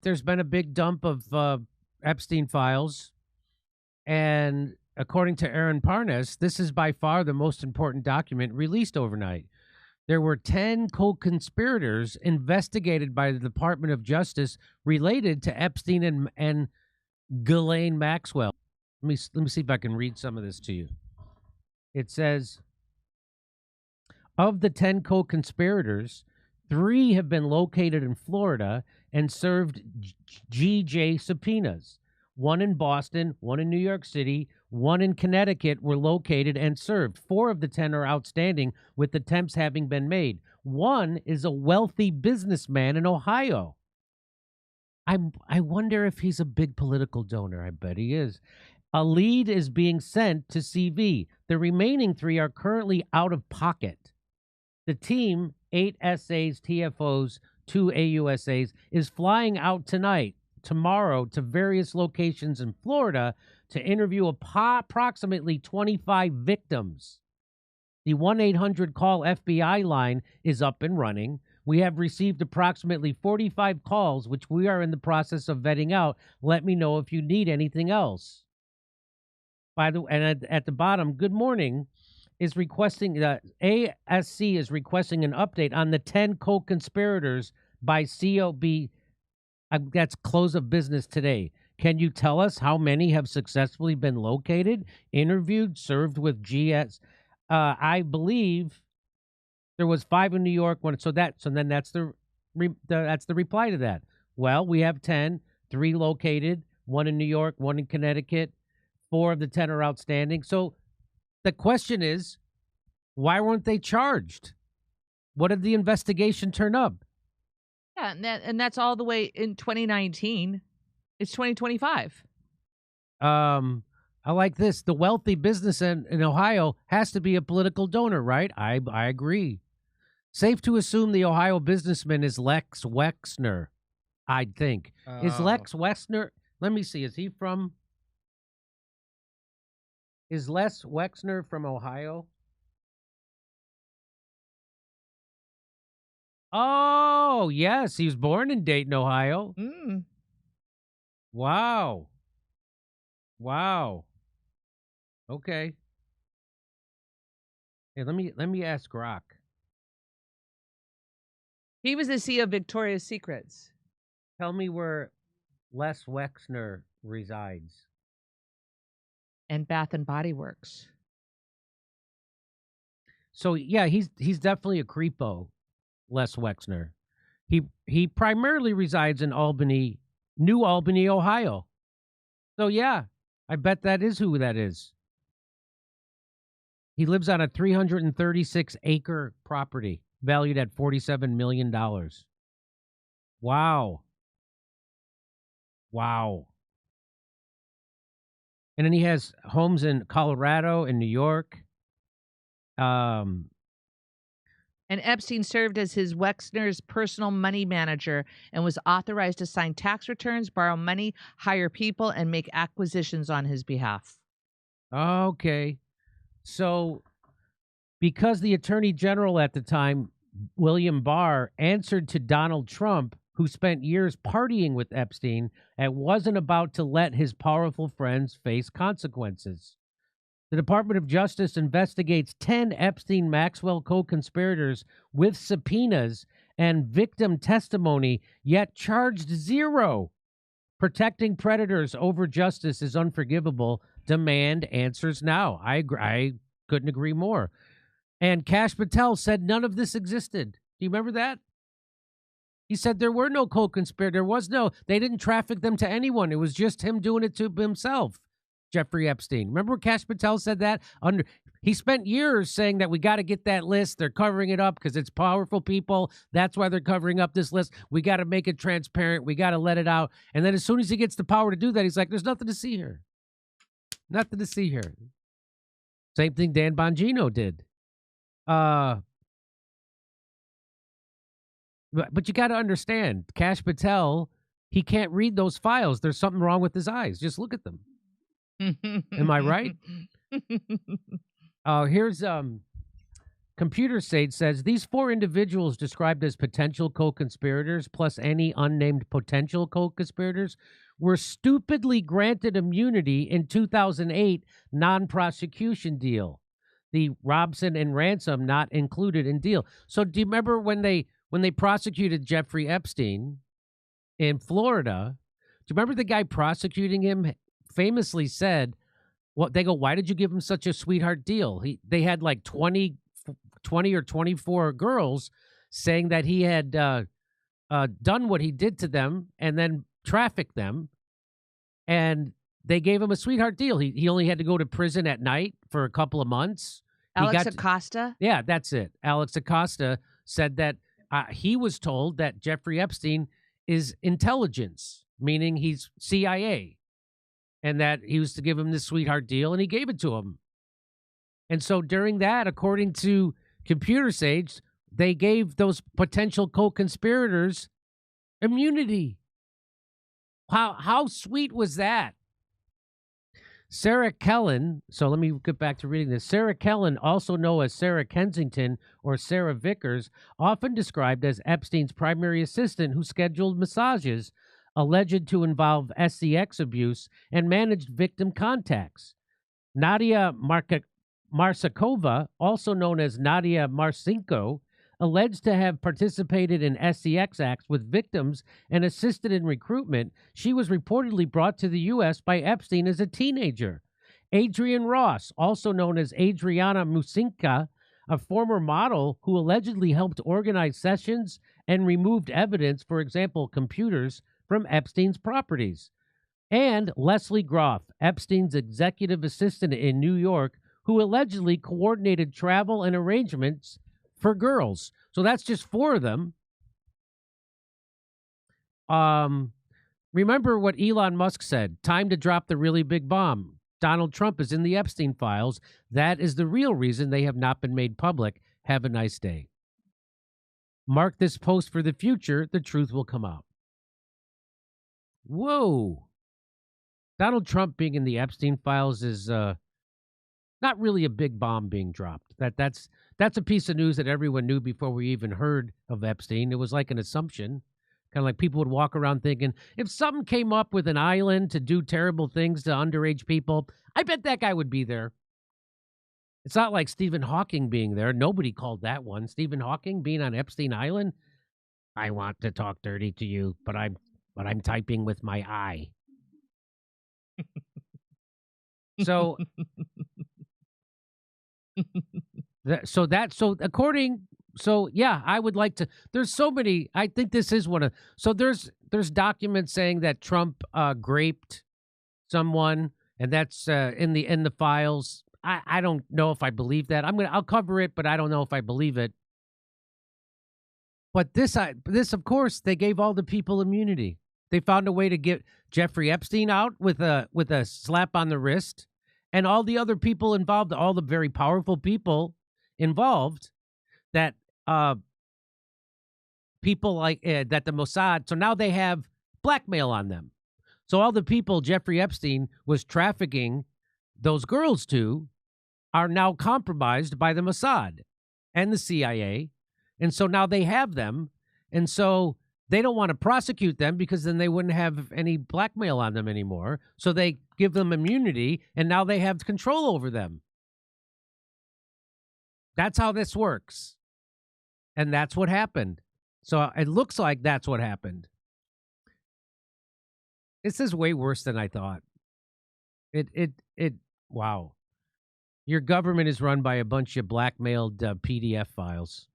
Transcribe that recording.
there's been a big dump of Epstein files, and according to Aaron Parnas, this is by far the most important document released overnight. There were 10 co-conspirators investigated by the Department of Justice related to Epstein and Ghislaine Maxwell. Let me see if I can read some of this to you. It says, of the 10 co-conspirators, 3 have been located in Florida and served GJ subpoenas. 1 in Boston, 1 in New York City, 1 in Connecticut were located and served. 4 of the 10 are outstanding, with attempts having been made. 1 is a wealthy businessman in Ohio. I wonder if he's a big political donor. I bet he is. A lead is being sent to CV. The remaining 3 are currently out of pocket. The team, 8 SAs, TFOs, 2 AUSAs, is flying out tomorrow to various locations in Florida to interview approximately 25 victims. The 1-800-CALL FBI line is up and running. We have received approximately 45 calls, which we are in the process of vetting out. Let me know if you need anything else. By the way, and at the bottom, good morning is requesting, ASC is requesting an update on the 10 co-conspirators by COB. That's close of business today. Can you tell us how many have successfully been located, interviewed, served with GS? I believe there was 5 in New York. So then that's the reply to that. Well, we have 10, 3 located, 1 in New York, 1 in Connecticut. 4 of the 10 are outstanding. So the question is, why weren't they charged? What did the investigation turn up? Yeah, and that's all the way in 2019. It's 2025. I like this. The wealthy business in Ohio has to be a political donor, right? I agree. Safe to assume the Ohio businessman is Lex Wexner, I'd think. Is Lex Wexner, let me see, is Les Wexner from Ohio? Oh, yes. He was born in Dayton, Ohio. Mm. Wow. Okay. Hey, let me ask Grok. He was the CEO of Victoria's Secrets. Tell me where Les Wexner resides. And Bath and Body Works. So yeah, he's definitely a creepo, Les Wexner. He primarily resides in New Albany, Ohio. So yeah, I bet that is who that is. He lives on a 336-acre property valued at $47 million. Wow. And then he has homes in Colorado and New York. And Epstein served as his Wexner's personal money manager and was authorized to sign tax returns, borrow money, hire people, and make acquisitions on his behalf. Okay. So because the Attorney General at the time, William Barr, answered to Donald Trump, who spent years partying with Epstein and wasn't about to let his powerful friends face consequences. The Department of Justice investigates 10 Epstein-Maxwell co-conspirators with subpoenas and victim testimony, yet charged 0. Protecting predators over justice is unforgivable. Demand answers now. I couldn't agree more. And Kash Patel said none of this existed. Do you remember that? He said there were no co-conspirators. They didn't traffic them to anyone. It was just him doing it to himself. Jeffrey Epstein. Remember Kash Patel said that? He spent years saying that we got to get that list. They're covering it up because it's powerful people. That's why they're covering up this list. We got to make it transparent. We got to let it out. And then as soon as he gets the power to do that, he's like, there's nothing to see here. Nothing to see here. Same thing Dan Bongino did. But you got to understand, Kash Patel, he can't read those files. There's something wrong with his eyes. Just look at them. Am I right? Here's Computer Sage says these 4 individuals described as potential co-conspirators, plus any unnamed potential co-conspirators, were stupidly granted immunity in 2008 non-prosecution deal. The Robson and Ransom not included in deal. So do you remember when they prosecuted Jeffrey Epstein in Florida? Do you remember the guy prosecuting him famously said, "Well, they go, why did you give him such a sweetheart deal?" They had like 20 or 24 girls saying that he had done what he did to them and then trafficked them, and they gave him a sweetheart deal. He only had to go to prison at night for a couple of months. Alex Acosta? Yeah, that's it. Alex Acosta said that he was told that Jeffrey Epstein is intelligence, meaning he's CIA, and that he was to give him this sweetheart deal, and he gave it to him. And so during that, according to Computer Sage, they gave those potential co-conspirators immunity. How sweet was that? Sarah Kellen, so let me get back to reading this. Sarah Kellen, also known as Sarah Kensington or Sarah Vickers, often described as Epstein's primary assistant who scheduled massages alleged to involve SCX abuse and managed victim contacts. Nadia Marsakova, also known as Nadia Marcinko, alleged to have participated in SCX acts with victims and assisted in recruitment. She was reportedly brought to the U.S. by Epstein as a teenager. Adrienne Ross, also known as Adriana Musinka, a former model who allegedly helped organize sessions and removed evidence, for example, computers, from Epstein's properties. And Leslie Groff, Epstein's executive assistant in New York, who allegedly coordinated travel and arrangements for girls. So that's just 4 of them. Remember what Elon Musk said, time to drop the really big bomb. Donald Trump is in the Epstein files. That is the real reason they have not been made public. Have a nice day. Mark this post for the future. The truth will come out. Whoa. Donald Trump being in the Epstein files is not really a big bomb being dropped. That's a piece of news that everyone knew before we even heard of Epstein. It was like an assumption. Kind of like people would walk around thinking, if something came up with an island to do terrible things to underage people, I bet that guy would be there. It's not like Stephen Hawking being there. Nobody called that one. Stephen Hawking being on Epstein Island. I want to talk dirty to you, but I'm typing with my eye. So yeah, I would like to. There's so many. I think this is one of. So there's documents saying that Trump graped someone, and that's in the files. I don't know if I believe that. I'll cover it, but I don't know if I believe it. But this of course they gave all the people immunity. They found a way to get Jeffrey Epstein out with a slap on the wrist, and all the other people involved, all the very powerful people involved, that people like that the Mossad. So now they have blackmail on them. So all the people Jeffrey Epstein was trafficking those girls to are now compromised by the Mossad and the CIA, and so now they have them, and so they don't want to prosecute them because then they wouldn't have any blackmail on them anymore. So they give them immunity, and now they have control over them. That's how this works. And that's what happened. So it looks like that's what happened. This is way worse than I thought. Wow. Your government is run by a bunch of blackmailed PDF files.